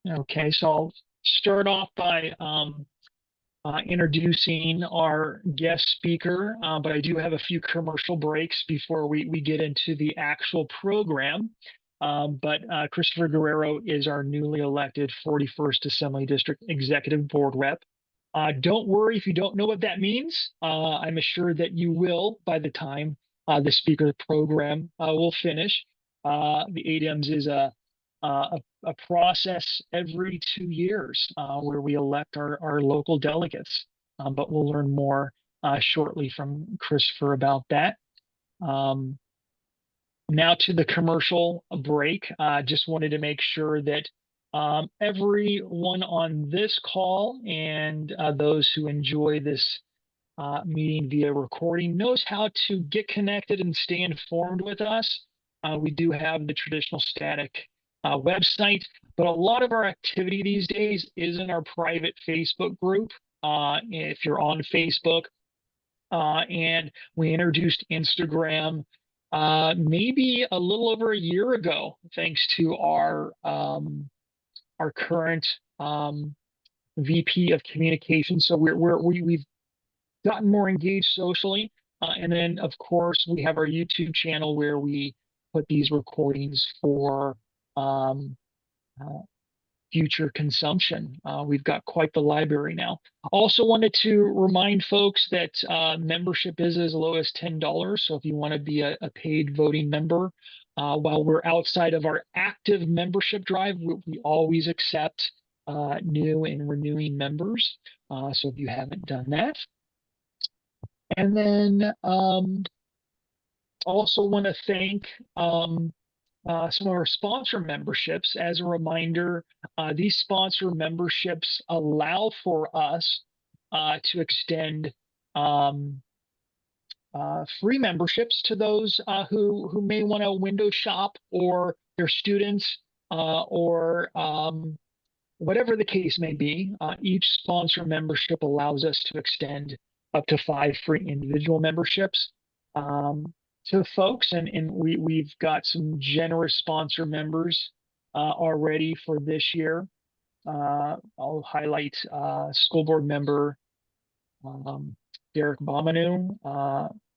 Okay, so I'll start off by introducing our guest speaker, but I do have a few commercial breaks before we get into the actual program. But Christopher Guerrero is our newly elected 41st Assembly District Executive Board Rep. Don't worry if you don't know what that means. I'm assured that you will by the time the speaker program will finish. The ADEMS is a process every 2 years where we elect our local delegates. But we'll learn more shortly from Christopher about that. Um, Now to the commercial break. Just wanted to make sure that everyone on this call and those who enjoy this meeting via recording knows how to get connected and stay informed with us. We do have the traditional static website, but a lot of our activity these days is in our private Facebook group. If you're on Facebook, and we introduced Instagram maybe a little over a year ago, thanks to our current VP of communication. So we've gotten more engaged socially. And then, of course, we have our YouTube channel where we put these recordings for um, uh, future consumption. We've got quite the library now. Also wanted to remind folks that membership is as low as $10. So if you want to be a paid voting member, while we're outside of our active membership drive, we always accept new and renewing members. So if you haven't done that. And then also want to thank some of our sponsor memberships. As a reminder, these sponsor memberships allow for us to extend um, free memberships to those who may want to window shop or their students or whatever the case may be. Each sponsor membership allows us to extend up to 5 free individual memberships to folks, and we've got some generous sponsor members already for this year. I'll highlight school board member um, Derek Bomanu,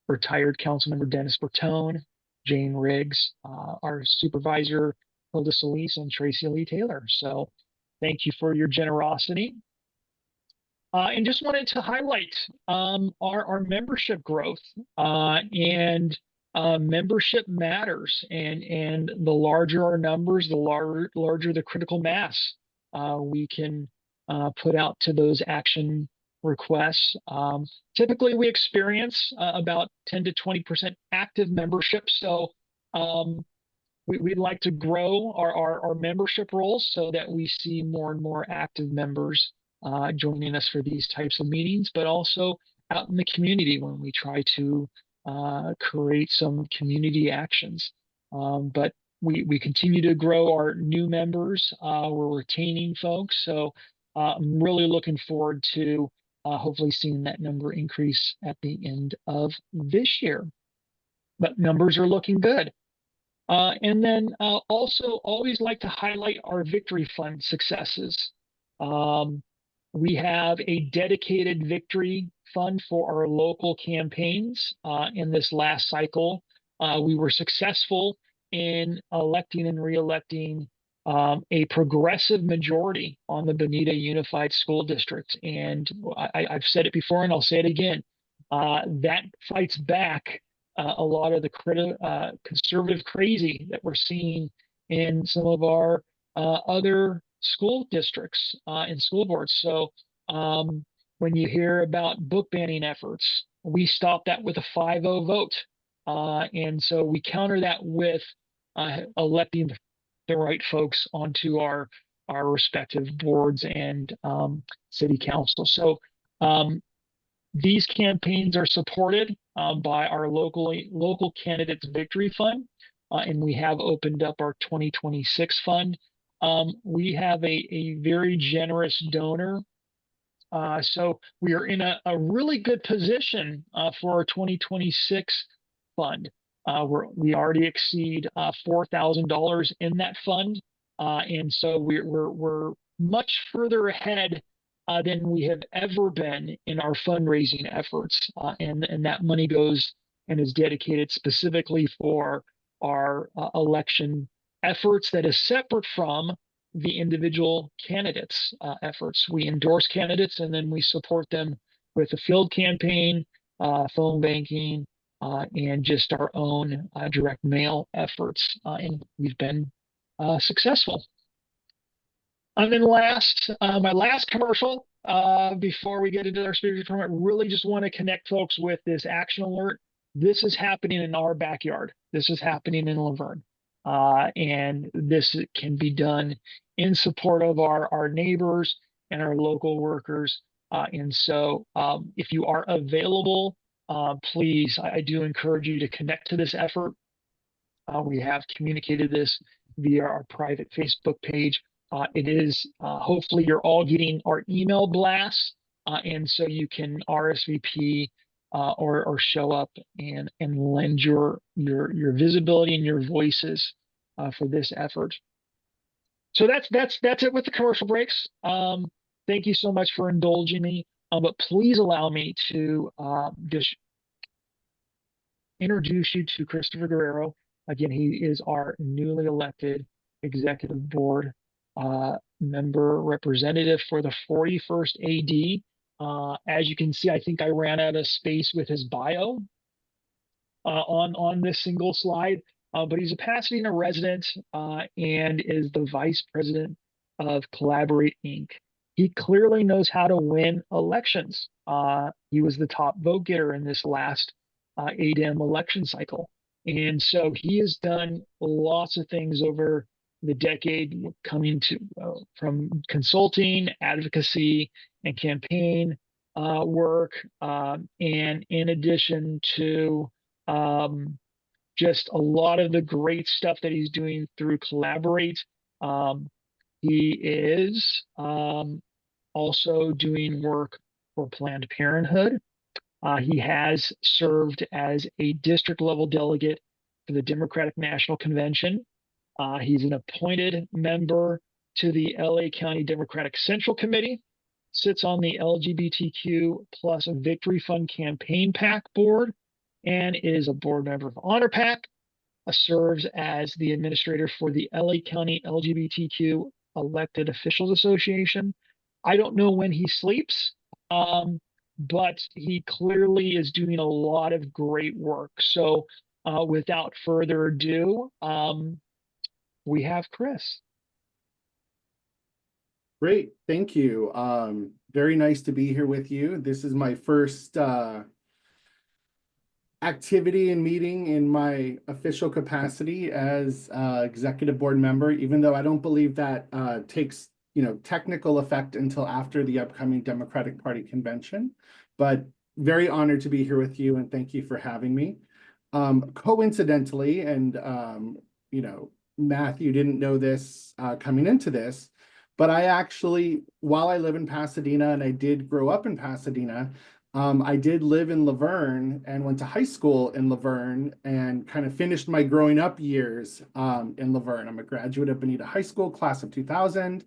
retired council member Dennis Bertone, Jane Riggs, our supervisor Hilda Solis, and Tracy Lee Taylor. So thank you for your generosity. And just wanted to highlight our membership growth and membership matters. And the larger our numbers, the larger the critical mass we can put out to those action requests. Typically, we experience about 10 to 20% active membership. So we'd like to grow our membership roles so that we see more and more active members joining us for these types of meetings, but also out in the community when we try to create some community actions. But we continue to grow our new members. We're retaining folks. So I'm really looking forward to hopefully seeing that number increase at the end of this year. But numbers are looking good. And then also always like to highlight our Victory Fund successes. Um, we have a dedicated Victory Fund for our local campaigns. In this last cycle, we were successful in electing and reelecting a progressive majority on the Bonita Unified School District. And I've said it before and I'll say it again. That fights back a lot of the conservative crazy that we're seeing in some of our other school districts and school boards. So when you hear about book banning efforts, we stop that with a 5-0 vote. And so we counter that with electing the right folks onto our respective boards and city council. So these campaigns are supported by our local candidates victory fund, and we have opened up our 2026 fund. We have a very generous donor, so we are in a really good position for our 2026 fund. We already exceed $4,000 in that fund. And so we're much further ahead than we have ever been in our fundraising efforts. And that money goes and is dedicated specifically for our election efforts that is separate from the individual candidates' efforts. We endorse candidates and then we support them with a field campaign, phone banking, and just our own direct mail efforts. And we've been successful. And then my last commercial, before we get into our speaker tournament, really just want to connect folks with this action alert. This is happening in our backyard. This is happening in Laverne. And this can be done in support of our neighbors and our local workers. And so if you are available, please, I do encourage you to connect to this effort. We have communicated this via our private Facebook page. It is hopefully you're all getting our email blasts, and so you can RSVP or show up and lend your visibility and your voices for this effort. So that's it with the commercial breaks. Thank you so much for indulging me, but please allow me to just introduce you to Christopher Guerrero. Again, he is our newly elected executive board member representative for the 41st AD. As you can see, I think I ran out of space with his bio on this single slide, but he's a Pasadena resident and is the vice president of Collaborate Inc. He clearly knows how to win elections. He was the top vote getter in this last ADEM election cycle. And so he has done lots of things over the decade, coming to from consulting, advocacy, and campaign work. And in addition to just a lot of the great stuff that he's doing through Collaborate, he is also doing work for Planned Parenthood. He has served as a district level delegate for the Democratic National Convention. He's an appointed member to the LA County Democratic Central Committee, sits on the LGBTQ plus Victory Fund Campaign PAC board, and is a board member of Honor PAC, serves as the administrator for the LA County LGBTQ Elected Officials Association. I don't know when he sleeps, but he clearly is doing a lot of great work. So without further ado, we have Chris. Great, thank you. Very nice to be here with you. This is my first activity and meeting in my official capacity as executive board member, even though I don't believe that takes technical effect until after the upcoming Democratic Party convention. But very honored to be here with you, and thank you for having me. Coincidentally, and Matthew didn't know this coming into this, but I actually, while I live in Pasadena and I did grow up in Pasadena, I did live in Laverne and went to high school in Laverne and kind of finished my growing up years in Laverne. I'm a graduate of Bonita High School, class of 2000.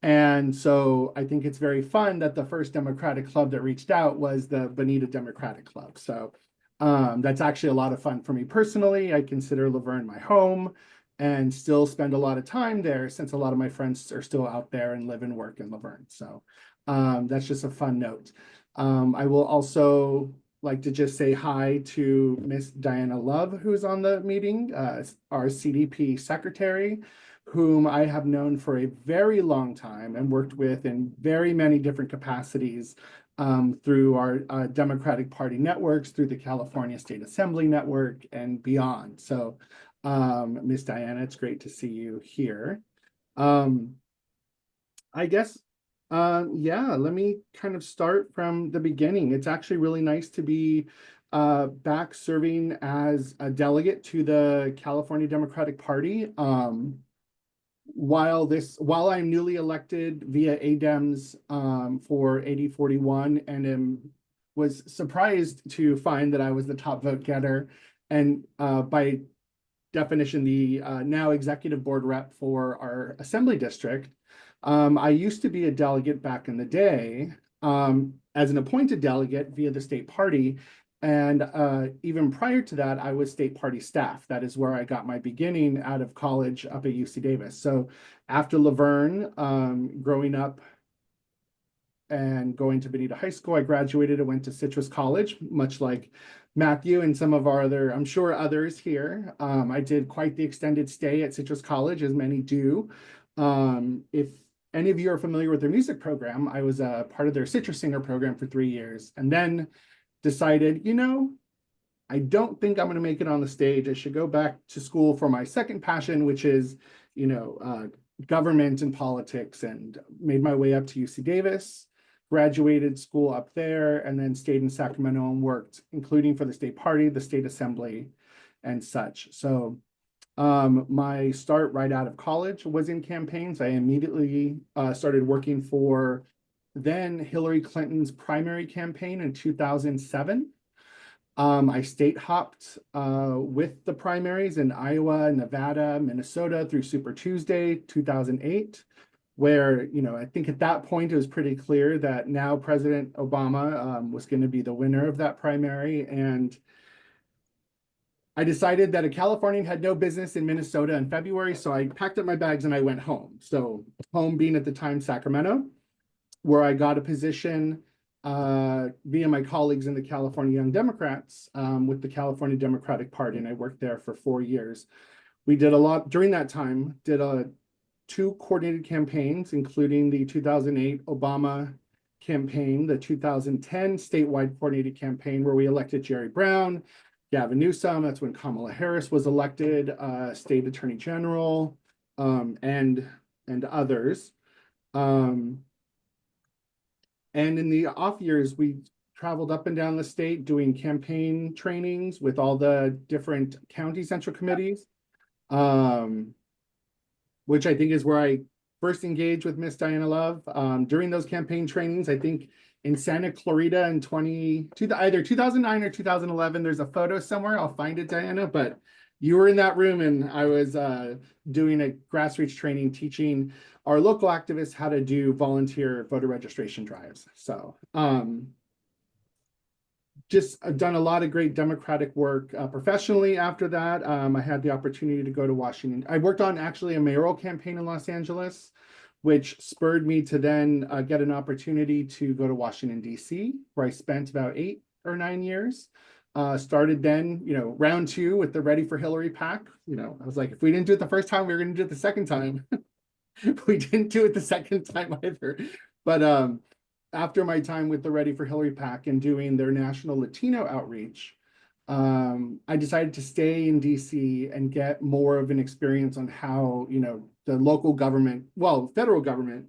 And so I think it's very fun that the first Democratic club that reached out was the Bonita Democratic Club. So that's actually a lot of fun for me personally. I consider Laverne my home and still spend a lot of time there since a lot of my friends are still out there and live and work in Laverne. So that's just a fun note. I will also like to just say hi to Miss Diana Love, who's on the meeting, our CDP secretary, whom I have known for a very long time and worked with in very many different capacities through our Democratic Party networks, through the California State Assembly network and beyond. So Miss Diana, it's great to see you here. I guess, yeah, let me kind of start from the beginning. It's actually really nice to be back serving as a delegate to the California Democratic Party. While I'm newly elected via ADEMS for AD 41 and was surprised to find that I was the top vote getter, and by definition, the now executive board rep for our assembly district. I used to be a delegate back in the day, as an appointed delegate via the state party. And even prior to that, I was state party staff. That is where I got my beginning out of college up at UC Davis. So after Laverne, growing up and going to Benita High School, I graduated and went to Citrus College, much like Matthew and some of our other, I'm sure others here. I did quite the extended stay at Citrus College, as many do. If any of you are familiar with their music program, I was a part of their Citrus Singer program for 3 years, and then decided, I don't think I'm going to make it on the stage. I should go back to school for my second passion, which is, government and politics, and made my way up to UC Davis, graduated school up there, and then stayed in Sacramento and worked, including for the state party, the state assembly, and such. So my start right out of college was in campaigns. I immediately started working for then Hillary Clinton's primary campaign in 2007. I state hopped with the primaries in Iowa, Nevada, Minnesota through Super Tuesday 2008, where, I think at that point it was pretty clear that now President Obama was going to be the winner of that primary. And I decided that a Californian had no business in Minnesota in February, so I packed up my bags and I went home. So home being at the time Sacramento, where I got a position via my colleagues in the California Young Democrats with the California Democratic Party, and I worked there for 4 years. We did a lot during that time, did 2 coordinated campaigns, including the 2008 Obama campaign, the 2010 statewide coordinated campaign where we elected Jerry Brown, Gavin Newsom. That's when Kamala Harris was elected, state attorney general, and others. And in the off years, we traveled up and down the state doing campaign trainings with all the different county central committees, which I think is where I first engaged with Miss Diana Love. During those campaign trainings, I think in Santa Clarita in either 2009 or 2011, there's a photo somewhere. I'll find it, Diana, but you were in that room, and I was doing a grassroots training, teaching our local activists how to do volunteer voter registration drives. So just I've done a lot of great democratic work professionally after that. I had the opportunity to go to Washington. I worked on actually a mayoral campaign in Los Angeles, which spurred me to then get an opportunity to go to Washington, D.C., where I spent about 8 or 9 years. Started then, round 2 with the Ready for Hillary PAC. I was like, if we didn't do it the first time, we were going to do it the second time. We didn't do it the second time either. But after my time with the Ready for Hillary PAC and doing their national Latino outreach, I decided to stay in DC and get more of an experience on how, the local government, federal government,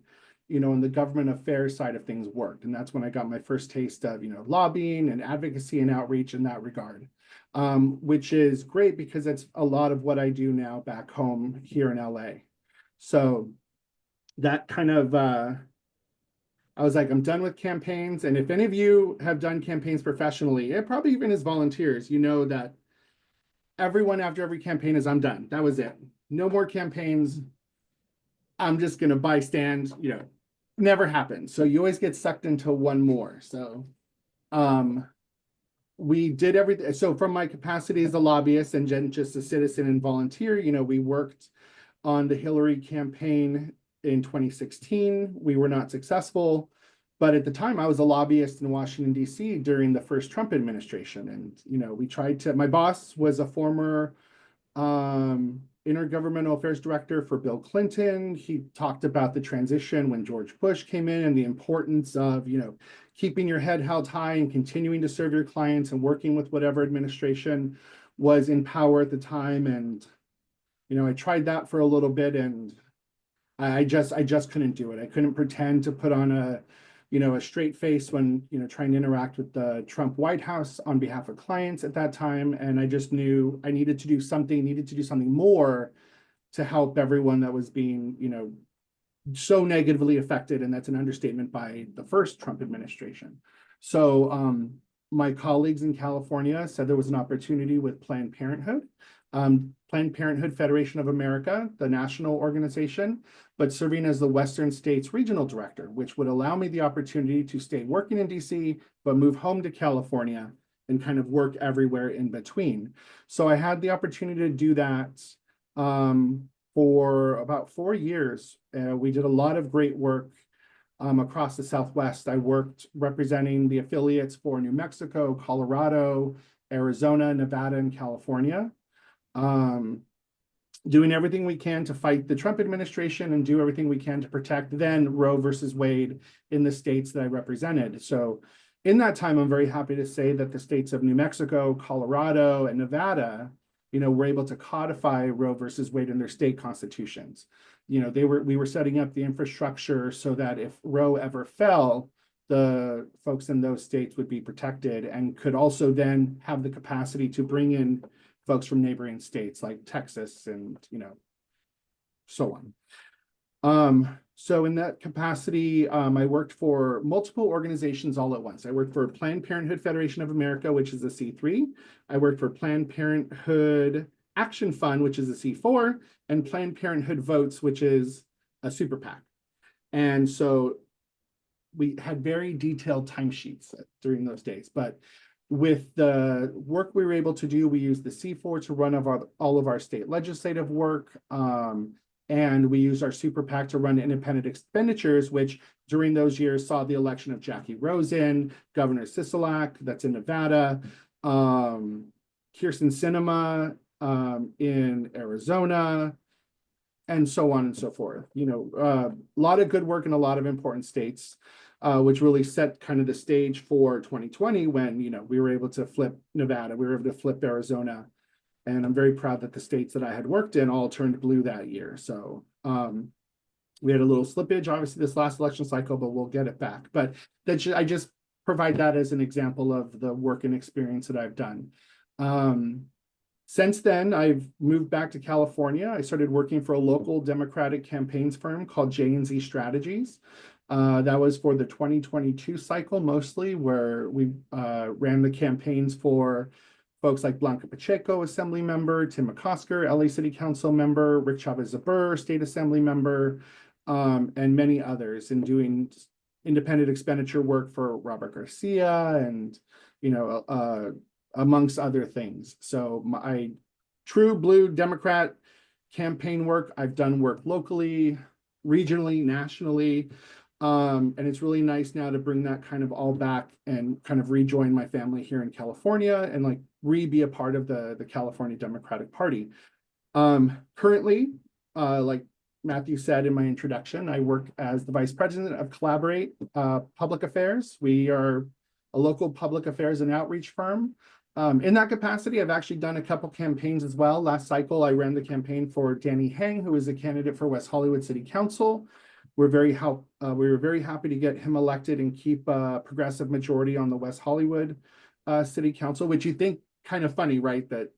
and the government affairs side of things worked. And that's when I got my first taste of, lobbying and advocacy and outreach in that regard, which is great because that's a lot of what I do now back home here in LA. So that kind of, I was like, I'm done with campaigns. And if any of you have done campaigns professionally, and probably even as volunteers, that everyone after every campaign is, I'm done. That was it. No more campaigns. I'm just going to bystand, never happens. So you always get sucked into one more. So we did everything. So from my capacity as a lobbyist and just a citizen and volunteer, we worked on the Hillary campaign in 2016. We were not successful, but at the time I was a lobbyist in Washington, D.C. during the first Trump administration. And, we tried to, my boss was a former intergovernmental affairs director for Bill Clinton. He talked about the transition when George Bush came in and the importance of, keeping your head held high and continuing to serve your clients and working with whatever administration was in power at the time. And I tried that for a little bit, and I just couldn't do it. I couldn't pretend to put on a straight face when, trying to interact with the Trump White House on behalf of clients at that time. And I just knew I needed to do something more to help everyone that was being, so negatively affected. And that's an understatement by the first Trump administration. So my colleagues in California said there was an opportunity with Planned Parenthood Planned Parenthood Federation of America, the national organization, but serving as the Western States Regional Director, which would allow me the opportunity to stay working in DC, but move home to California and kind of work everywhere in between. So I had the opportunity to do that for about 4 years. We did a lot of great work across the Southwest. I worked representing the affiliates for New Mexico, Colorado, Arizona, Nevada, and California. Doing everything we can to fight the Trump administration and do everything we can to protect then Roe versus Wade in the states that I represented. So in that time, I'm very happy to say that the states of New Mexico, Colorado, and Nevada, were able to codify Roe versus Wade in their state constitutions. We were setting up the infrastructure so that if Roe ever fell, the folks in those states would be protected and could also then have the capacity to bring in folks from neighboring states like Texas and, so on. So in that capacity, I worked for multiple organizations all at once. I worked for Planned Parenthood Federation of America, which is a C3. I worked for Planned Parenthood Action Fund, which is a C4, and Planned Parenthood Votes, which is a super PAC. And so we had very detailed timesheets during those days, but with the work we were able to do, we used the C4 to run all of our state legislative work. And we used our super PAC to run independent expenditures, which during those years saw the election of Jackie Rosen, Governor Sisolak, that's in Nevada, Kyrsten Sinema in Arizona, and so on and so forth. A lot of good work in a lot of important states, which really set kind of the stage for 2020 when, we were able to flip Nevada, we were able to flip Arizona. And I'm very proud that the states that I had worked in all turned blue that year. So we had a little slippage, obviously, this last election cycle, but we'll get it back. But I just provide that as an example of the work and experience that I've done. Since then, I've moved back to California. I started working for a local Democratic campaigns firm called J&Z Strategies. That was for the 2022 cycle mostly, where we ran the campaigns for folks like Blanca Pacheco, Assembly Member, Tim McCosker, LA City Council Member, Rick Chavez-Zabur, State Assembly Member, and many others, in doing independent expenditure work for Robert Garcia and, amongst other things. So my true blue Democrat campaign work, I've done work locally, regionally, nationally. And it's really nice now to bring that kind of all back and kind of rejoin my family here in California and be a part of the California Democratic Party. Currently, like Matthew said in my introduction, I work as the Vice President of Collaborate Public Affairs. We are a local public affairs and outreach firm. In that capacity, I've actually done a couple campaigns as well. Last cycle, I ran the campaign for Danny Heng, who is a candidate for West Hollywood City Council. We were very happy to get him elected and keep a progressive majority on the West Hollywood City Council, which you think kind of funny, right? That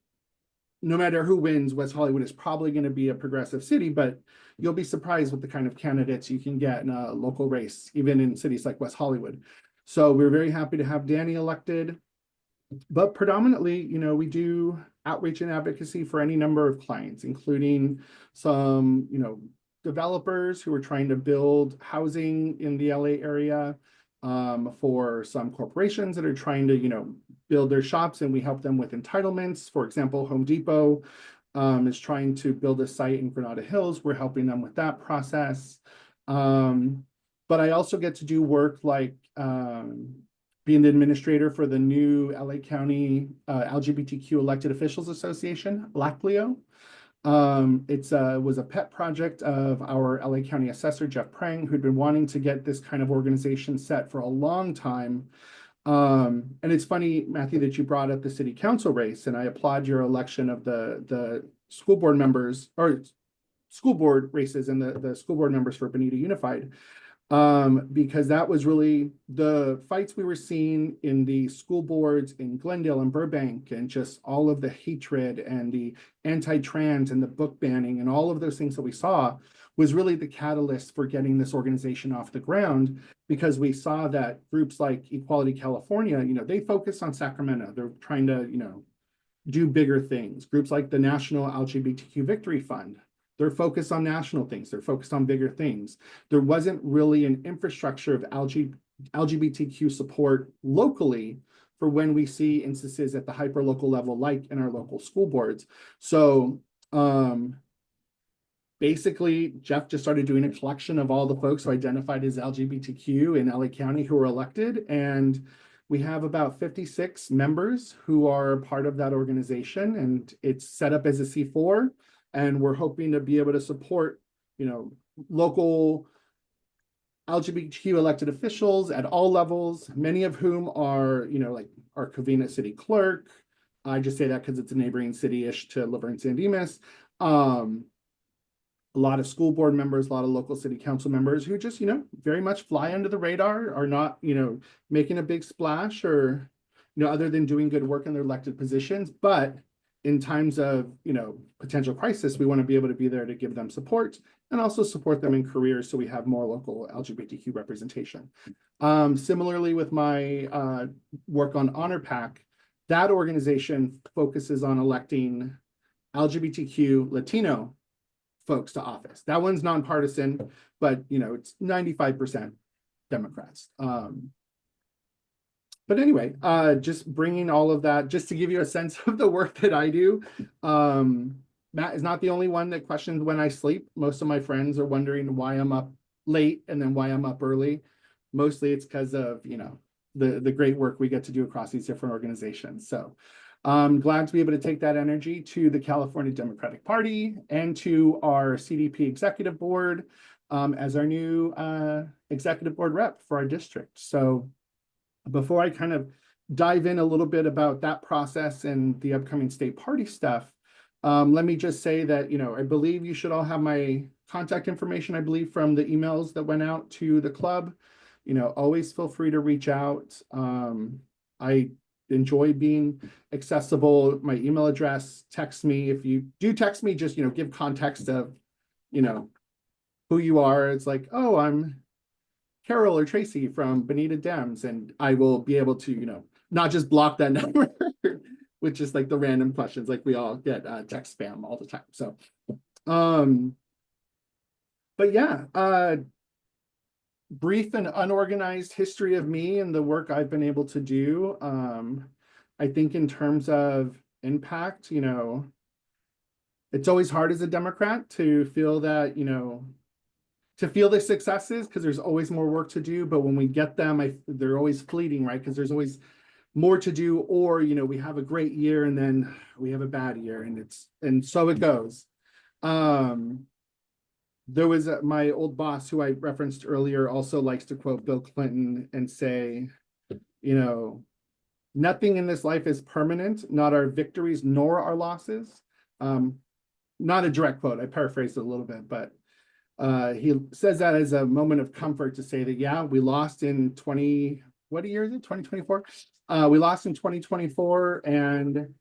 no matter who wins, West Hollywood is probably going to be a progressive city, but you'll be surprised with the kind of candidates you can get in a local race, even in cities like West Hollywood. So we're very happy to have Danny elected. But predominantly, we do outreach and advocacy for any number of clients, including some, developers who are trying to build housing in the LA area, for some corporations that are trying to, build their shops, and we help them with entitlements. For example, Home Depot is trying to build a site in Granada Hills. We're helping them with that process. But I also get to do work like being the administrator for the new LA County LGBTQ Elected Officials Association, LACLEO. It was a pet project of our LA County Assessor, Jeff Prang, who'd been wanting to get this kind of organization set for a long time. And it's funny, Matthew, that you brought up the city council race, and I applaud your election of the school board members, or school board races, and the school board members for Bonita Unified. Because that was really the fights we were seeing in the school boards in Glendale and Burbank, and just all of the hatred and the anti-trans and the book banning and all of those things that we saw was really the catalyst for getting this organization off the ground, because we saw that groups like Equality California, they focus on Sacramento. They're trying to, do bigger things. Groups like the National LGBTQ Victory Fund, they're focused on national things. They're focused on bigger things. There wasn't really an infrastructure of LGBTQ support locally for when we see instances at the hyper-local level, like in our local school boards. So basically, Jeff just started doing a collection of all the folks who identified as LGBTQ in LA County who were elected. And we have about 56 members who are part of that organization, and it's set up as a C4. And we're hoping to be able to support, local LGBTQ elected officials at all levels, many of whom are, like our Covina city clerk. I just say that because it's a neighboring city-ish to Laverne San Dimas. A lot of school board members, a lot of local city council members who just, very much fly under the radar, are not, making a big splash or, other than doing good work in their elected positions. But in times of, potential crisis, we want to be able to be there to give them support and also support them in careers so we have more local LGBTQ representation. Similarly, with my work on Honor PAC, that organization focuses on electing LGBTQ Latino folks to office. That one's nonpartisan, but it's 95% Democrats. But anyway, just bringing all of that, just to give you a sense of the work that I do. Matt is not the only one that questions when I sleep. Most of my friends are wondering why I'm up late and then why I'm up early. Mostly it's because of, the great work we get to do across these different organizations. So I'm glad to be able to take that energy to the California Democratic Party and to our CDP executive board as our new executive board rep for our district. So before I kind of dive in a little bit about that process and the upcoming state party stuff, let me just say that, I believe you should all have my contact information, I believe, from the emails that went out to the club. Always feel free to reach out. I enjoy being accessible. My email address, text me. If you do text me, just, give context of, who you are. It's like, oh, I'm Carol or Tracy from Bonita Dems, and I will be able to, not just block that number with just like the random questions, like we all get text spam all the time. So, but yeah, brief and unorganized history of me and the work I've been able to do. I think in terms of impact, it's always hard as a Democrat to feel that, to feel the successes, because there's always more work to do. But when we get them, they're always fleeting, right? Because there's always more to do, or, we have a great year and then we have a bad year, and so it goes. There was my old boss who I referenced earlier also likes to quote Bill Clinton and say, nothing in this life is permanent, not our victories nor our losses. Not a direct quote, I paraphrased it a little bit, but he says that as a moment of comfort to say that, yeah, we lost in what year is it? 2024? We lost in 2024, and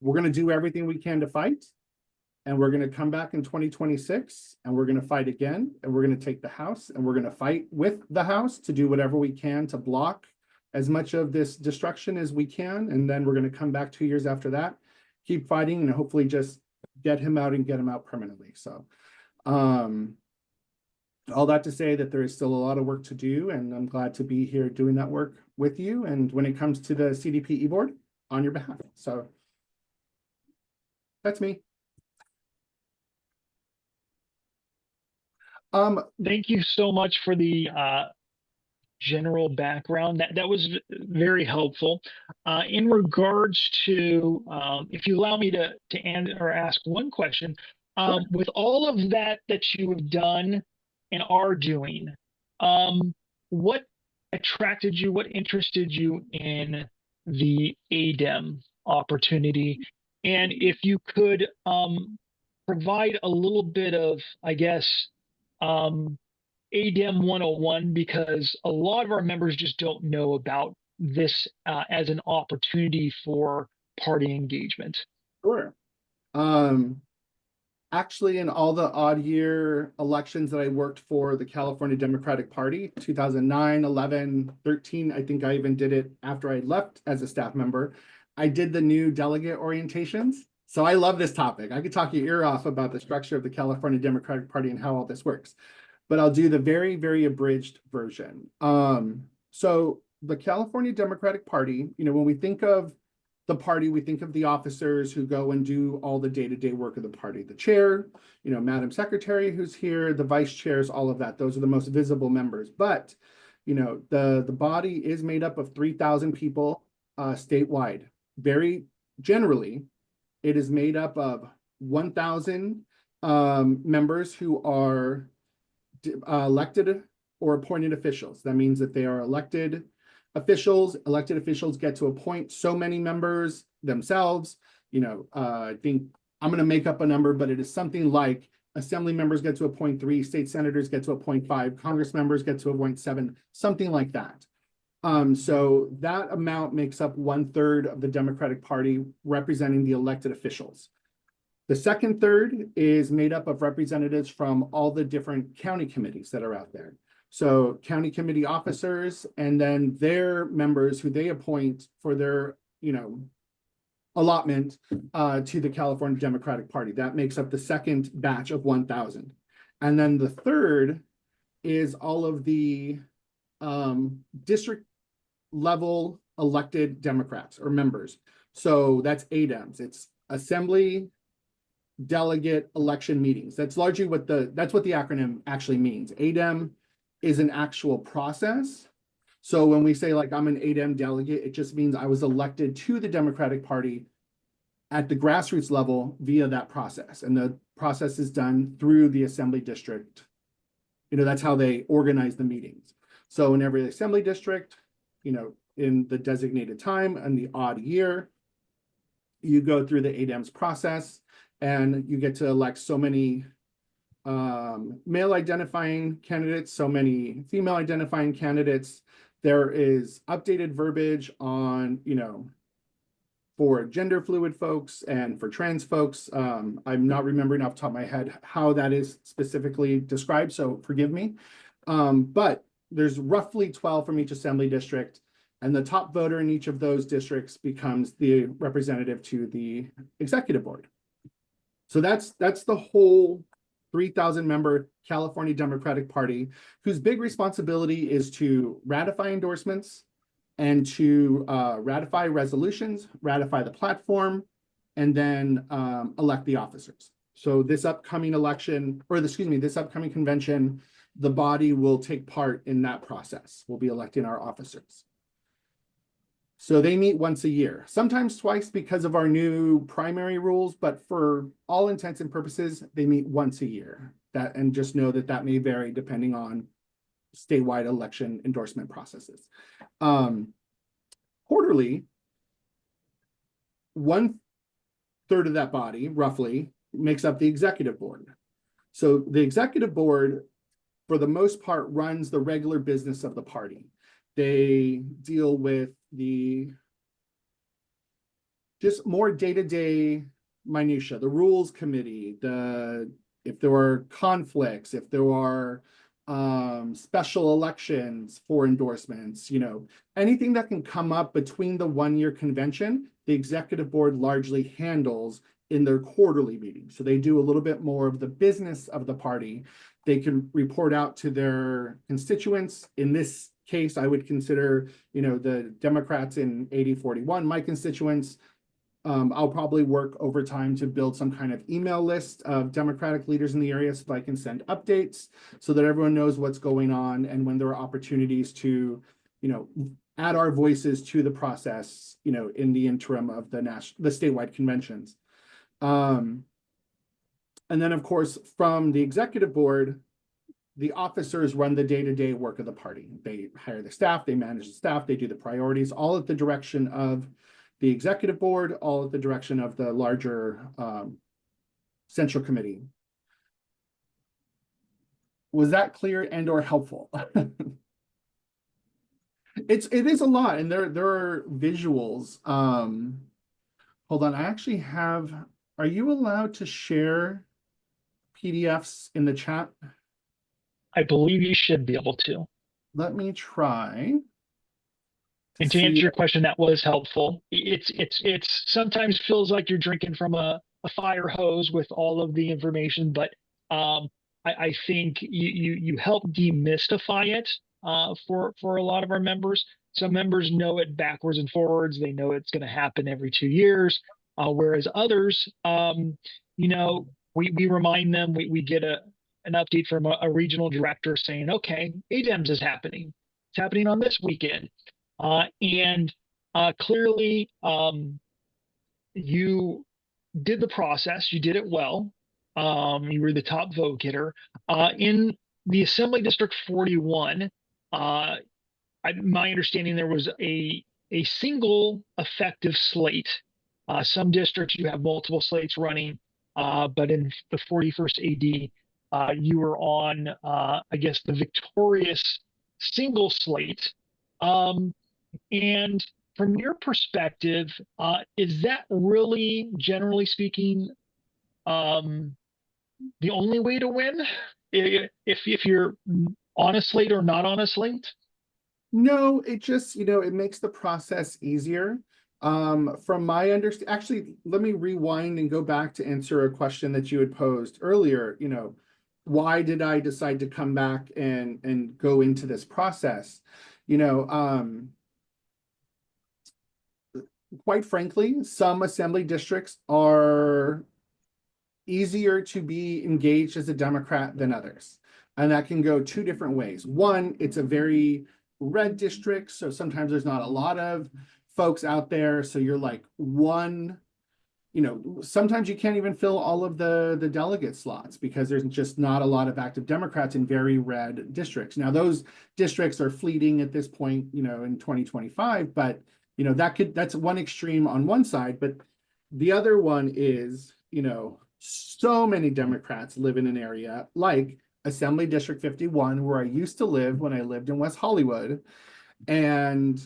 we're going to do everything we can to fight. And we're going to come back in 2026, and we're going to fight again, and we're going to take the House, and we're going to fight with the House to do whatever we can to block as much of this destruction as we can. And then we're going to come back 2 years after that, keep fighting, and hopefully just get him out and get him out permanently. So all that to say that there is still a lot of work to do, and I'm glad to be here doing that work with you. And when it comes to the CDP e-board, on your behalf. So that's me. Thank you so much for the general background. That was very helpful. In regards to, if you allow me to ask one question, with all of that you have done and are doing, what attracted you, what interested you in the ADEM opportunity? And if you could provide a little bit of, I guess, ADEM 101, because a lot of our members just don't know about this as an opportunity for party engagement. Sure. Actually, in all the odd year elections that I worked for the California Democratic Party, 2009, 11, 13, I think I even did it after I left as a staff member. I did the new delegate orientations. So I love this topic. I could talk your ear off about the structure of the California Democratic Party and how all this works, but I'll do the very, very abridged version. So the California Democratic Party, when we think of the party, we think of the officers who go and do all the day-to-day work of the party. The chair, Madam Secretary who's here, the vice chairs, all of that. Those are the most visible members. But, the body is made up of 3,000 people statewide. Very generally, it is made up of 1,000 members who are elected or appointed officials. That means that they are elected officials. Elected officials get to appoint so many members themselves. I think I'm going to make up a number, but it is something like assembly members get to appoint 3, state senators get to appoint 5, Congress members get to appoint 7, something like that. So that amount makes up 1/3 of the Democratic Party representing the elected officials. The second third is made up of representatives from all the different county committees that are out there. So county committee officers, and then their members who they appoint for their, allotment to the California Democratic Party. That makes up the second batch of 1,000. And then the third is all of the district level elected Democrats or members. So that's ADEMs. It's Assembly Delegate Election Meetings. That's largely that's what the acronym actually means. ADEM is an actual process. So when we say like I'm an ADEM delegate, it just means I was elected to the Democratic Party at the grassroots level via that process. And the process is done through the assembly district. That's how they organize the meetings. So in every assembly district, in the designated time and the odd year, you go through the ADEMS process and you get to elect so many male identifying candidates, so many female identifying candidates. There is updated verbiage on, for gender fluid folks and for trans folks. I'm not remembering off the top of my head how that is specifically described, so forgive me. But there's roughly 12 from each assembly district, and the top voter in each of those districts becomes the representative to the executive board. So that's the whole 3,000 member California Democratic Party, whose big responsibility is to ratify endorsements and to ratify resolutions, ratify the platform, and then elect the officers. So this upcoming election, or this upcoming convention, the body will take part in that process. We'll be electing our officers. So they meet once a year, sometimes twice because of our new primary rules, but for all intents and purposes, they meet once a year. And just know that may vary depending on statewide election endorsement processes. Quarterly, 1/3 of that body, roughly, makes up the executive board. So the executive board, for the most part, runs the regular business of the party. They deal with the just more day-to-day minutia, the rules committee, if there are conflicts, if there are special elections for endorsements, anything that can come up between the one-year convention, the executive board largely handles in their quarterly meetings. So they do a little bit more of the business of the party. They can report out to their constituents. In this case, I would consider, the Democrats in 8041, my constituents. I'll probably work overtime to build some kind of email list of Democratic leaders in the area so that I can send updates so that everyone knows what's going on, and when there are opportunities to, add our voices to the process, in the interim of the statewide conventions. And then, of course, from the executive board, the officers run the day-to-day work of the party. They hire the staff, they manage the staff, they do the priorities, all at the direction of the executive board, all at the direction of the larger central committee. Was that clear and or helpful? It is a lot, and there are visuals. Hold on, I actually have, are you allowed to share PDFs in the chat? I believe you should be able to. Let me try And to answer your question, that was helpful. It's sometimes feels like you're drinking from a fire hose with all of the information, but I think you help demystify it for a lot of our members. Some members know it backwards and forwards. They know it's going to happen every 2 years, whereas others, we remind them. We get an update from a regional director saying, "Okay, ADEMS is happening. It's happening on this weekend." And clearly, you did the process, you did it well. You were the top vote getter. In the Assembly District 41, my understanding there was a single effective slate. Some districts you have multiple slates running, but in the 41st AD, you were on, I guess, the victorious single slate. And from your perspective, is that really, generally speaking, um, the only way to win? If you're on a slate or not on a slate? No, it just, it makes the process easier. From my understanding, actually, let me rewind and go back to answer a question that you had posed earlier. Why did I decide to come back and go into this process? Quite frankly, some assembly districts are easier to be engaged as a Democrat than others. And that can go two different ways. One, it's a very red district, so sometimes there's not a lot of folks out there. So you're like one, sometimes you can't even fill all of the delegate slots because there's just not a lot of active Democrats in very red districts. Now, those districts are fleeting at this point, in 2025, but that's one extreme on one side. But the other one is, so many Democrats live in an area like Assembly District 51, where I used to live when I lived in West Hollywood. And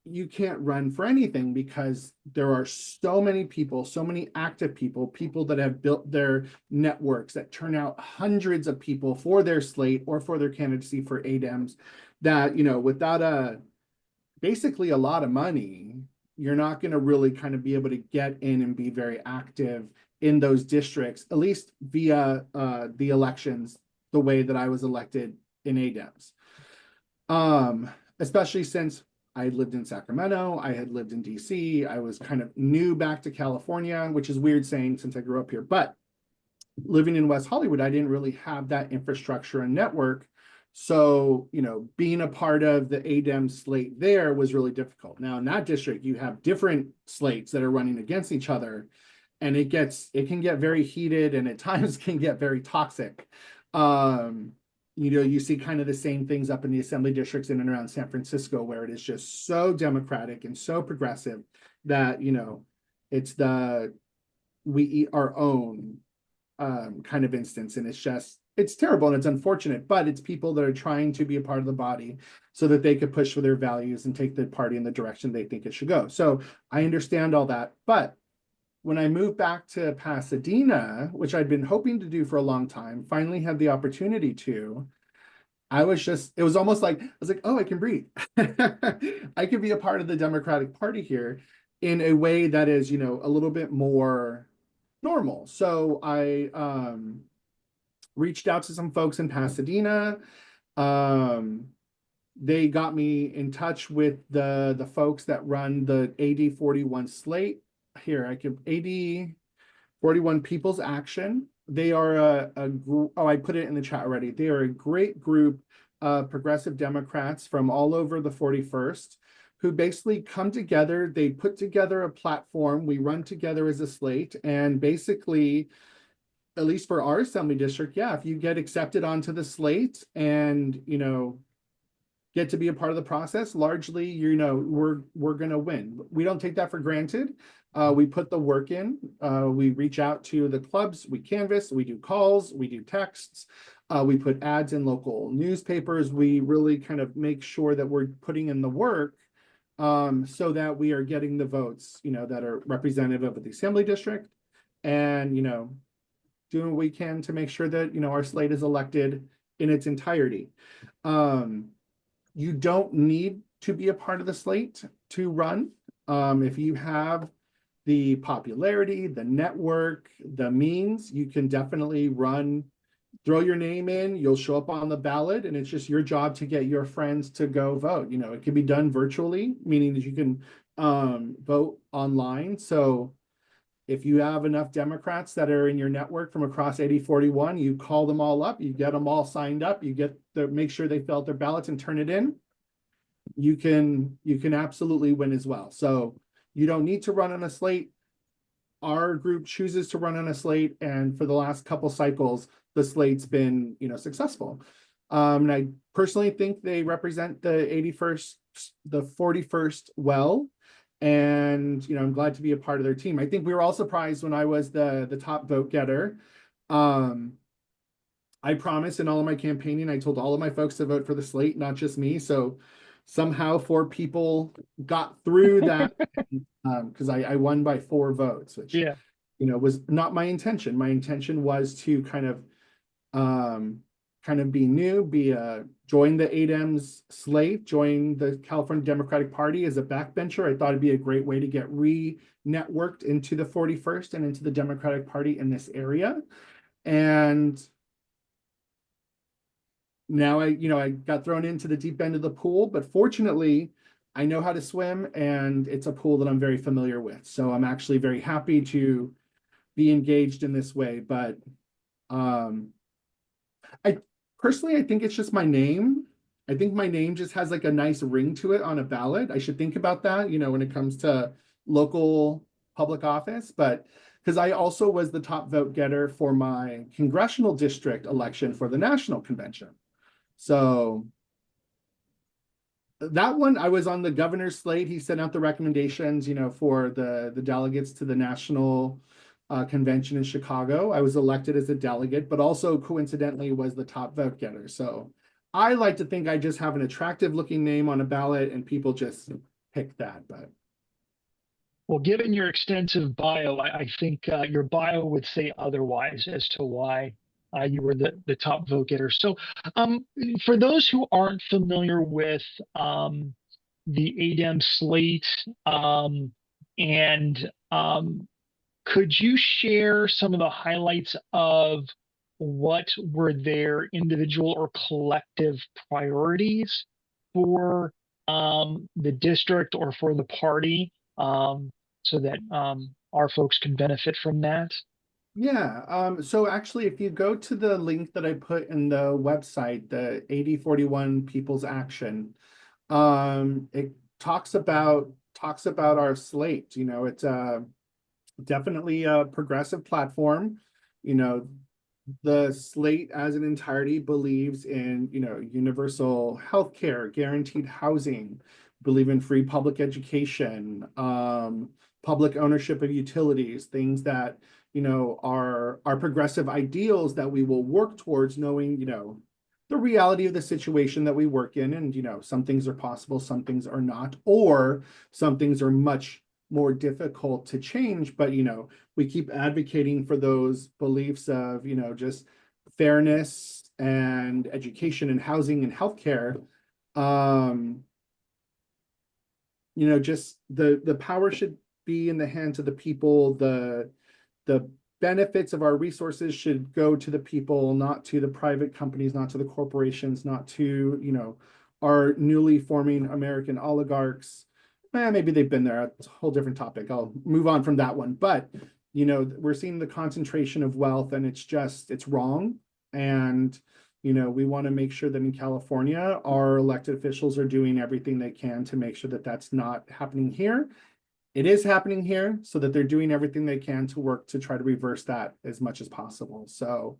you can't run for anything because there are so many people, so many active people that have built their networks that turn out hundreds of people for their slate or for their candidacy for ADEMs that, without basically a lot of money, you're not going to really kind of be able to get in and be very active in those districts, at least via the elections, the way that I was elected in ADEMs. Especially since I lived in Sacramento, I had lived in DC, I was kind of new back to California, which is weird saying since I grew up here, but living in West Hollywood, I didn't really have that infrastructure and network. So, being a part of the ADEM slate there was really difficult. Now, in that district, you have different slates that are running against each other, and it can get very heated and at times can get very toxic. You see kind of the same things up in the assembly districts in and around San Francisco, where it is just so democratic and so progressive that, it's we eat our own kind of instance. And it's terrible and it's unfortunate, but it's people that are trying to be a part of the body so that they could push for their values and take the party in the direction they think it should go. So I understand all that. But when I moved back to Pasadena, which I'd been hoping to do for a long time, finally had the opportunity to, it was almost like, I was like, oh, I can breathe. I can be a part of the Democratic Party here in a way that is, a little bit more normal. So I reached out to some folks in Pasadena. They got me in touch with the folks that run the AD 41 slate. Here, I can AD 41 People's Action. They are a group. Oh, I put it in the chat already. They are a great group of progressive Democrats from all over the 41st who basically come together. They put together a platform. We run together as a slate. And basically, at least for our assembly district, yeah, if you get accepted onto the slate and, get to be a part of the process, largely, we're going to win. We don't take that for granted. We put the work in. We reach out to the clubs. We canvass. We do calls. We do texts. We put ads in local newspapers. We really kind of make sure that we're putting in the work so that we are getting the votes, that are representative of the assembly district and, doing what we can to make sure that, our slate is elected in its entirety. You don't need to be a part of the slate to run. If you have the popularity, the network, the means, you can definitely run, throw your name in, you'll show up on the ballot, and it's just your job to get your friends to go vote. You know, it can be done virtually, meaning that you can vote online. So if you have enough Democrats that are in your network from across 8041, you call them all up, you get them all signed up, you get the, make sure they fill out their ballots and turn it in. You can absolutely win as well. So you don't need to run on a slate. Our group chooses to run on a slate, and for the last couple cycles, the slate's been, you know, successful. And I personally think they represent the 81st, the 41st well. And, you know, I'm glad to be a part of their team. I think we were all surprised when I was the top vote getter. I promised in all of my campaigning, I told all of my folks to vote for the slate, not just me. So somehow 4 people got through that because I won by 4 votes, which, Yeah. you know, was not my intention. My intention was to kind of be new, join the ADEM's slate, join the California Democratic Party as a backbencher. I thought it'd be a great way to get re-networked into the 41st and into the Democratic Party in this area. And now I got thrown into the deep end of the pool, but fortunately I know how to swim, and it's a pool that I'm very familiar with. So I'm actually very happy to be engaged in this way. But I personally, I think it's just my name. I think my name just has like a nice ring to it on a ballot. I should think about that, you know, when it comes to local public office. But because I also was the top vote getter for my congressional district election for the national convention. So that one, I was on the governor's slate. He sent out the recommendations, you know, for the delegates to the national convention in Chicago. I was elected as a delegate, but also coincidentally was the top vote getter. So I like to think I just have an attractive looking name on a ballot and people just pick that. But Well, given your extensive bio, I think your bio would say otherwise as to why you were the top vote getter. So, for those who aren't familiar with the ADEM slate, and could you share some of the highlights of what were their individual or collective priorities for the district or for the party, so that our folks can benefit from that? yeah, so actually, if you go to the link that I put in the website, the 8041 People's Action, it talks about our slate. You know, it's definitely a progressive platform. You know, the slate as an entirety believes in, you know, universal health care, guaranteed housing, believe in free public education, public ownership of utilities, things that, you know, are progressive ideals that we will work towards, knowing, you know, the reality of the situation that we work in. And, you know, some things are possible, some things are not, or some things are much more difficult to change. But, you know, we keep advocating for those beliefs of, you know, just fairness and education and housing and healthcare. You know, just the power should be in the hands of the people. The benefits of our resources should go to the people, not to the private companies, not to the corporations, not to, you know, our newly forming American oligarchs. Maybe they've been there. It's a whole different topic. I'll move on from that one. But, you know, we're seeing the concentration of wealth, and it's wrong. And, you know, we want to make sure that in California, our elected officials are doing everything they can to make sure that that's not happening here. It is happening here, so that they're doing everything they can to work to try to reverse that as much as possible. So,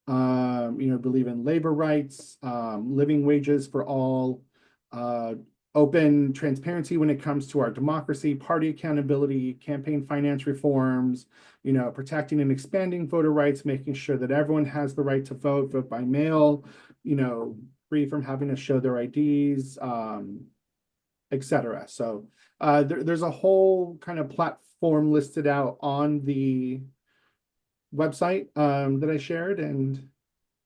you know, believe in labor rights, living wages for all, open transparency when it comes to our democracy, party accountability, campaign finance reforms, you know, protecting and expanding voter rights, making sure that everyone has the right to vote by mail, you know, free from having to show their IDs, etc. So there's a whole kind of platform listed out on the website that I shared. And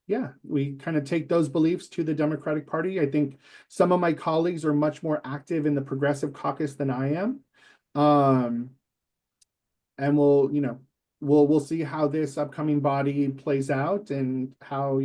yeah, we kind of take those beliefs to the Democratic Party. I think some of my colleagues are much more active in the Progressive Caucus than I am. And we'll see how this upcoming body plays out and how,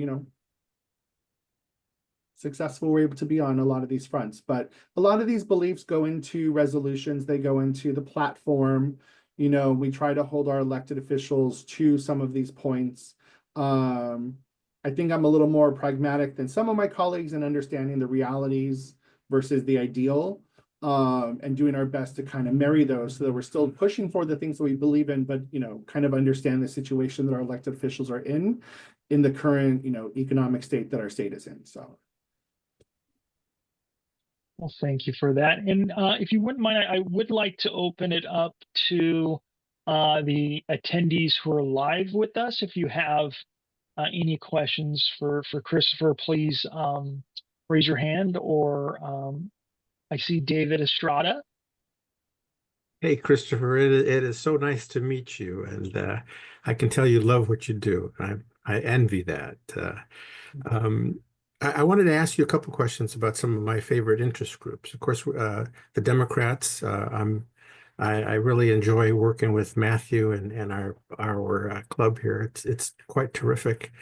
successful we're able to be on a lot of these fronts. But a lot of these beliefs go into resolutions, they go into the platform. We try to hold our elected officials to some of these points. I think I'm a little more pragmatic than some of my colleagues in understanding the realities versus the ideal, and doing our best to kind of marry those so that we're still pushing for the things that we believe in, but kind of understand the situation that our elected officials are in the current economic state that our state is in. So Well, thank you for that. And if you wouldn't mind, I would like to open it up to the attendees who are live with us. If you have any questions for Christopher, please raise your hand. Or I see David Estrada. Hey, Christopher, it is so nice to meet you, and I can tell you love what you do. I envy that. Um, I wanted to ask you a couple questions about some of my favorite interest groups. Of course, the Democrats. I really enjoy working with Matthew and our club here. It's quite terrific,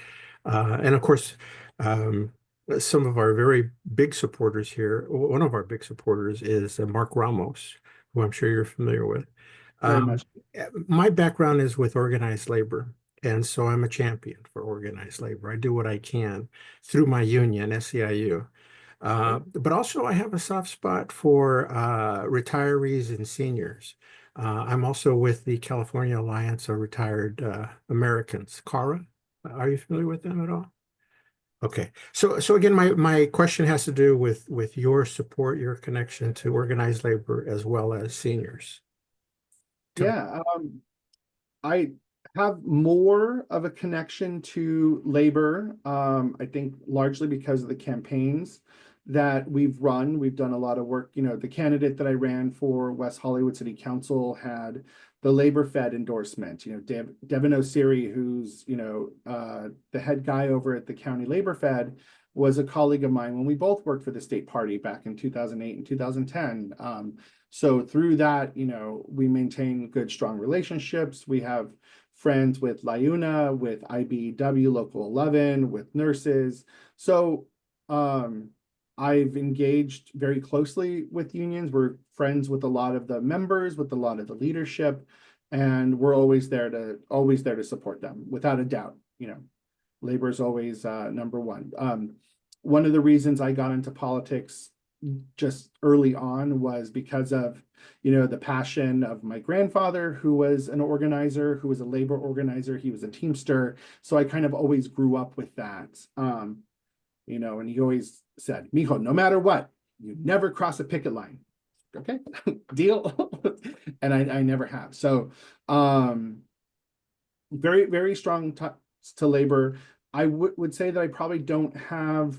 and of course, some of our very big supporters here. One of our big supporters is Mark Ramos, who I'm sure you're familiar with. very much. My background is with organized labor, and so I'm a champion for organized labor. I do what I can through my union, SEIU. But also I have a soft spot for retirees and seniors. I'm also with the California Alliance of Retired Americans, CARA. Are you familiar with them at all? Okay. So again, my question has to do with your support, your connection to organized labor as well as seniors. Yeah, I have more of a connection to labor. I think largely because of the campaigns that we've run. We've done a lot of work. The candidate that I ran for West Hollywood City Council had the Labor Fed endorsement. Devin Osiri, who's the head guy over at the county Labor Fed, was a colleague of mine when we both worked for the state party back in 2008 and 2010. So through that, we maintain good, strong relationships. We have friends with LIUNA, with IBEW Local 11, with nurses. So I've engaged very closely with unions. We're friends with a lot of the members, with a lot of the leadership, and we're always there to support them, without a doubt. Labor is always number one. One of the reasons I got into politics just early on was because of the passion of my grandfather, who was an organizer, who was a labor organizer. He was a Teamster, so I kind of always grew up with that. And he always said, "Mijo, no matter what, you never cross a picket line." Okay, deal. And I never have. So very, very strong to labor. I would say that I probably don't have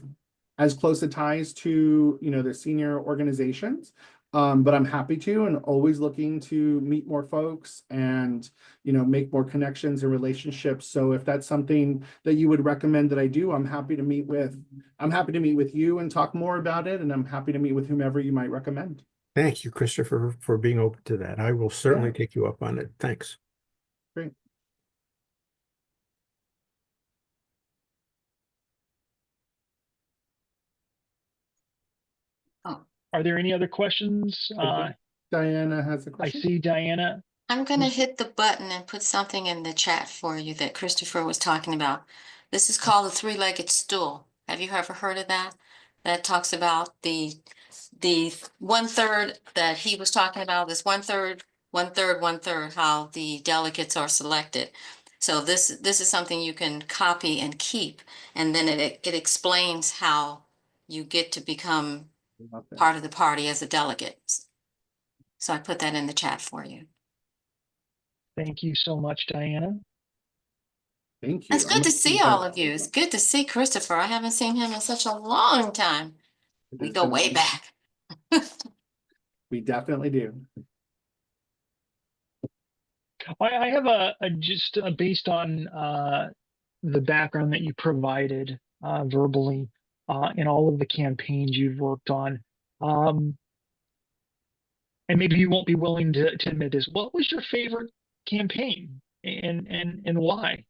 as close a ties to the senior organizations, but I'm happy to, and always looking to meet more folks and make more connections and relationships. So if that's something that you would recommend that I do, I'm happy to meet with you and talk more about it, and I'm happy to meet with whomever you might recommend. Thank you, Christopher, for being open to that. I will certainly Yeah. take you up on it. Thanks. Great. Are there any other questions? Diana has a I question. see Diana. I'm going to hit the button and put something in the chat for you that Christopher was talking about. This is called a three-legged stool. Have you ever heard of that? That talks about the 1/3 that he was talking about, this 1/3, 1/3, 1/3, how the delegates are selected. So this is something you can copy and keep, and then it explains how you get to become part of the party as a delegate. So I put that in the chat for you. Thank you so much, Diana. Thank you. It's good to see all of you. It's good to see Christopher. I haven't seen him in such a long time. We go way back. We definitely do. I have just based on the background that you provided verbally in all of the campaigns you've worked on. And maybe you won't be willing to admit this. What was your favorite campaign, and why?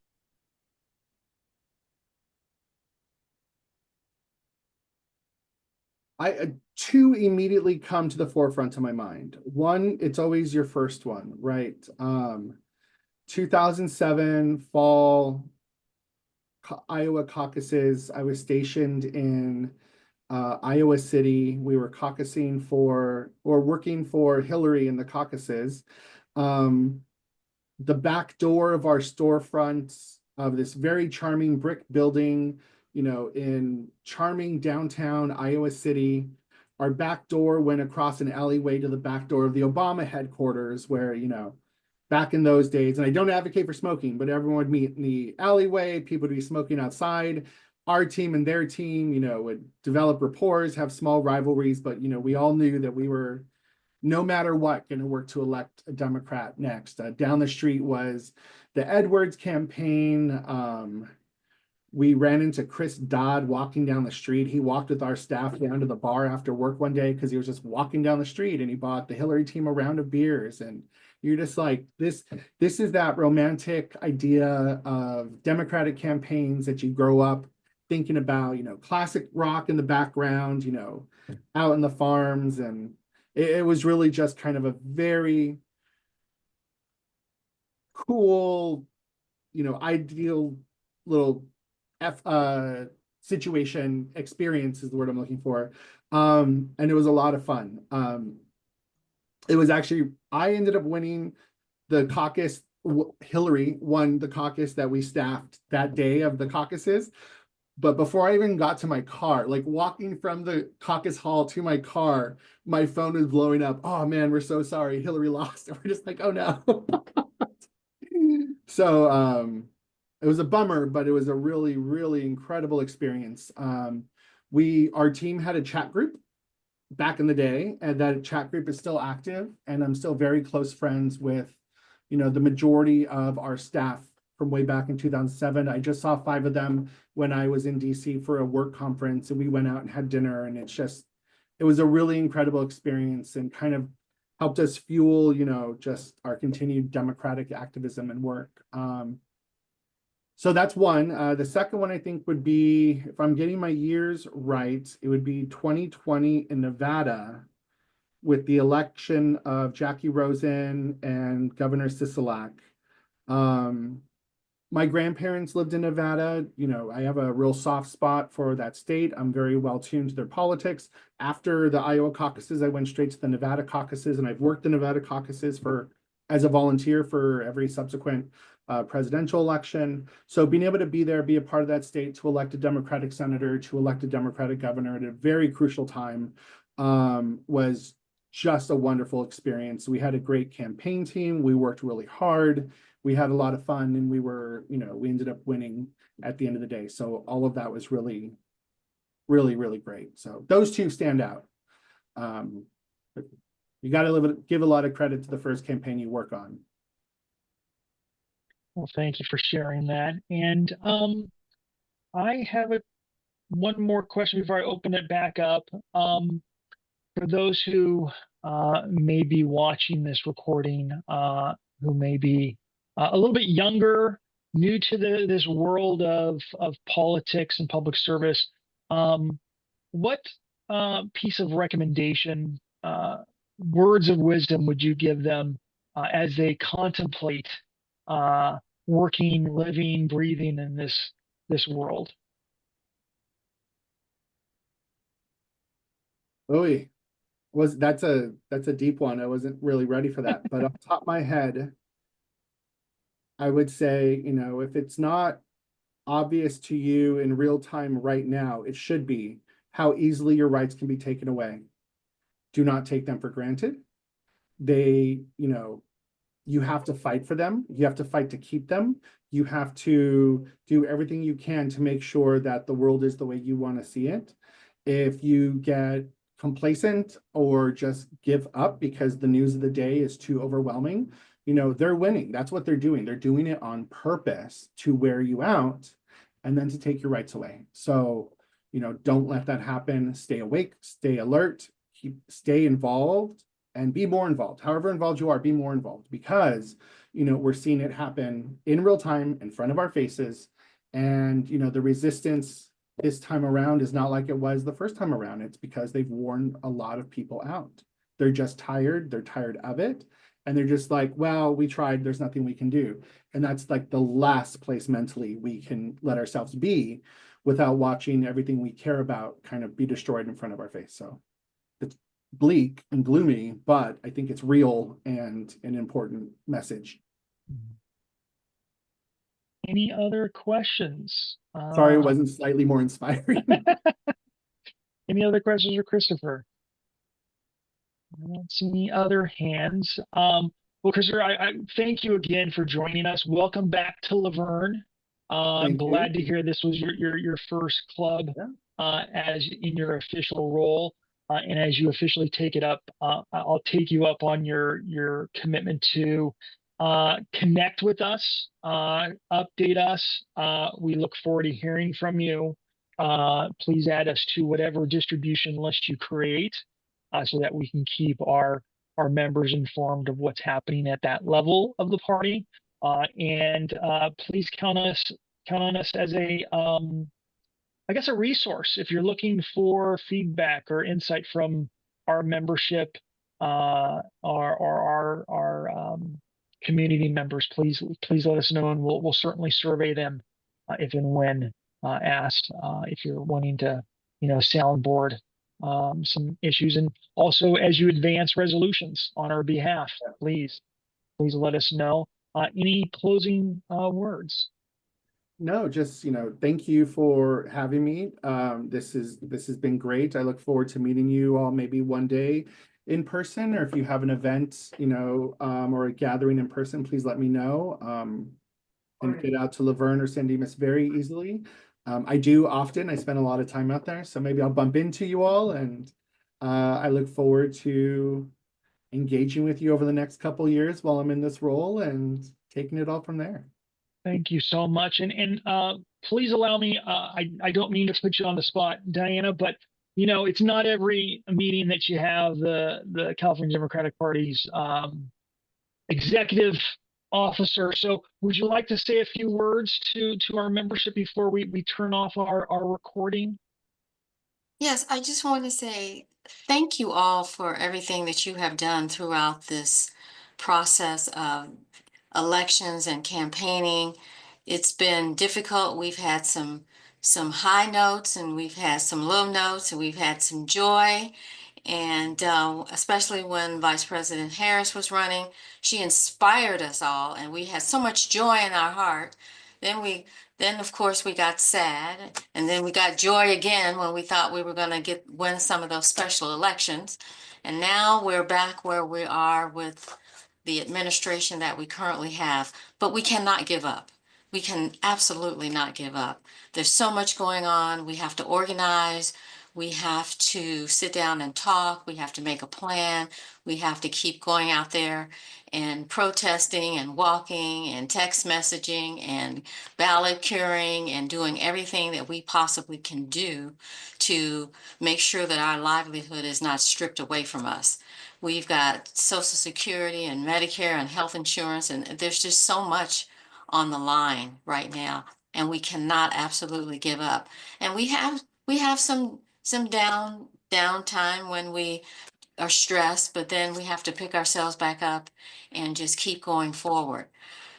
Two immediately come to the forefront of my mind. One, it's always your first one, right? 2007 fall Iowa caucuses. I was stationed in Iowa City. We were caucusing for, or working for Hillary in the caucuses. The back door of our storefront of this very charming brick building, you know, in charming downtown Iowa City. Our back door went across an alleyway to the back door of the Obama headquarters, where, you know, back in those days, and I don't advocate for smoking, but everyone would meet in the alleyway, people would be smoking outside. Our team and their team, you know, would develop rapport, have small rivalries, but, you know, we all knew that we were, no matter what, going to work to elect a Democrat next. Down the street was the Edwards campaign. We ran into Chris Dodd walking down the street. He walked with our staff down to the bar after work one day because he was just walking down the street, and he bought the Hillary team a round of beers. And you're just like, this is that romantic idea of Democratic campaigns that you grow up thinking about, you know, classic rock in the background, you know, out in the farms. And it was really just kind of a very cool, you know, ideal little situation, experience is the word I'm looking for. And it was a lot of fun. It was actually, I ended up winning the caucus. Hillary won the caucus that we staffed that day of the caucuses. But before I even got to my car, like walking from the caucus hall to my car, my phone was blowing up. Oh man, we're so sorry, Hillary lost. And we're just like, oh no. So it was a bummer, but it was a really, really incredible experience. Our team had a chat group back in the day, and that chat group is still active, and I'm still very close friends with, you know, the majority of our staff from way back in 2007. I just saw 5 of them when I was in DC for a work conference, and we went out and had dinner, and it was a really incredible experience, and kind of helped us fuel, you know, just our continued democratic activism and work. So that's one. The second one I think would be, if I'm getting my years right, it would be 2020 in Nevada with the election of Jackie Rosen and Governor Sisolak. My grandparents lived in Nevada. You know, I have a real soft spot for that state. I'm very well tuned to their politics. After the Iowa caucuses, I went straight to the Nevada caucuses, and I've worked the Nevada caucuses as a volunteer for every subsequent presidential election. So being able to be there, be a part of that state, to elect a Democratic senator, to elect a Democratic governor at a very crucial time, was just a wonderful experience. We had a great campaign team. We worked really hard. We had a lot of fun, and we ended up winning at the end of the day. So all of that was really, really, really great. So those two stand out. But you got to give a lot of credit to the first campaign you work on. Well, thank you for sharing that. And I have one more question before I open it back up. For those who may be watching this recording, who may be a little bit younger, new to this world of politics and public service, what piece of recommendation, words of wisdom would you give them as they contemplate working, living, breathing in this world? Oh, that's a deep one. I wasn't really ready for that, but off the top of my head, I would say, you know, if it's not obvious to you in real time right now, it should be how easily your rights can be taken away. Do not take them for granted. You have to fight for them. You have to fight to keep them. You have to do everything you can to make sure that the world is the way you want to see it. If you get complacent or just give up because the news of the day is too overwhelming, you know, they're winning. That's what they're doing. They're doing it on purpose to wear you out. and then to take your rights away. So, don't let that happen. Stay awake, stay alert, stay involved, and be more involved. However involved you are, be more involved, because, we're seeing it happen in real time in front of our faces. And, the resistance this time around is not like it was the first time around. It's because they've worn a lot of people out. They're just tired. They're tired of it. And they're just like, well, we tried, there's nothing we can do. And that's like the last place mentally we can let ourselves be without watching everything we care about kind of be destroyed in front of our face. So it's bleak and gloomy, but I think it's real and an important message. Any other questions? Sorry, it wasn't slightly more inspiring. Any other questions for Christopher? I don't see any other hands. Well, Christopher, I thank you again for joining us. Welcome back to Laverne. I'm glad to hear this was your first club as in your official role. And as you officially take it up, I'll take you up on your commitment to connect with us, update us. We look forward to hearing from you. Please add us to whatever distribution list you create, so that we can keep our members informed of what's happening at that level of the party. And please count on us as I guess a resource if you're looking for feedback or insight from our membership, our community members. Please let us know, and we'll certainly survey them if and when asked. If you're wanting to, soundboard some issues, and also as you advance resolutions on our behalf, please let us know. Any closing words? No, just, thank you for having me. This has been great. I look forward to meeting you all maybe one day in person, or if you have an event, or a gathering in person, please let me know. And get out to Laverne or San Dimas very easily. I do often. I spend a lot of time out there, so maybe I'll bump into you all, and I look forward to engaging with you over the next couple years while I'm in this role and taking it all from there. Thank you so much. And please allow me, I don't mean to put you on the spot, Diana, but it's not every meeting that you have the California Democratic Party's executive officer. So would you like to say a few words to our membership before we turn off our recording? Yes, I just want to say thank you all for everything that you have done throughout this process of elections and campaigning. It's been difficult. We've had some high notes, and we've had some low notes, and we've had some joy. And especially when Vice President Harris was running, she inspired us all, and we had so much joy in our heart. Then of course we got sad, and then we got joy again when we thought we were going to win some of those special elections. And now we're back where we are with the administration that we currently have, but we cannot give up. We can absolutely not give up. There's so much going on. We have to organize. We have to sit down and talk. We have to make a plan. We have to keep going out there and protesting and walking and text messaging and ballot curing and doing everything that we possibly can do to make sure that our livelihood is not stripped away from us. We've got Social Security and Medicare and health insurance, and there's just so much on the line right now, and we cannot absolutely give up. And we have some downtime when we are stressed, but then we have to pick ourselves back up and just keep going forward.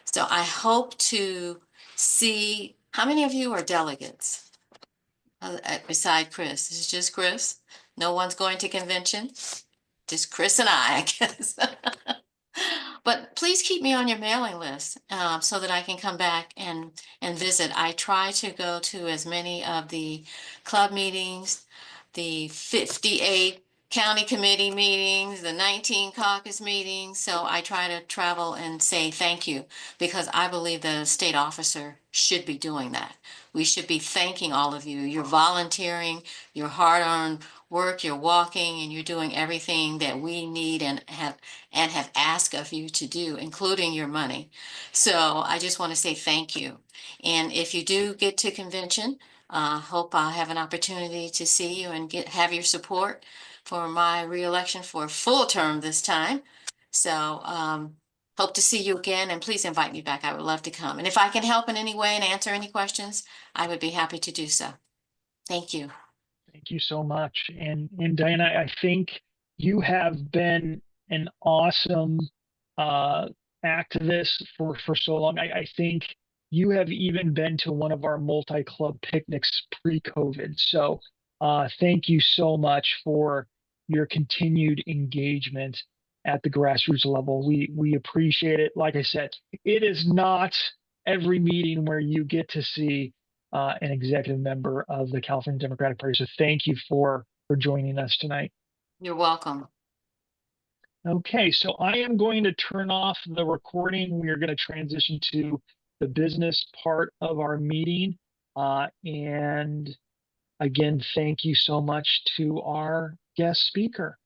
So I hope to see, how many of you are delegates? Beside Chris, this is just Chris. No one's going to convention. Just Chris and I guess. But please keep me on your mailing list so that I can come back and visit. I try to go to as many of the club meetings, the 58 county committee meetings, the 19 caucus meetings. So I try to travel and say thank you, because I believe that a state officer should be doing that. We should be thanking all of you. You're volunteering, your hard-earned work, you're walking, and you're doing everything that we need and have asked of you to do, including your money. So I just want to say thank you. And if you do get to convention, hope I'll have an opportunity to see you and have your support for my reelection for a full term this time. So hope to see you again, and please invite me back. I would love to come. And if I can help in any way and answer any questions, I would be happy to do so. Thank you. Thank you so much. And Diana, I think you have been an awesome activist for so long. I think you have even been to one of our multi-club picnics pre-COVID. So thank you so much for your continued engagement at the grassroots level. We appreciate it. Like I said, it is not every meeting where you get to see an executive member of the California Democratic Party. So thank you for joining us tonight. You're welcome. Okay, so I am going to turn off the recording. We are going to transition to the business part of our meeting. And again, thank you so much to our guest speaker.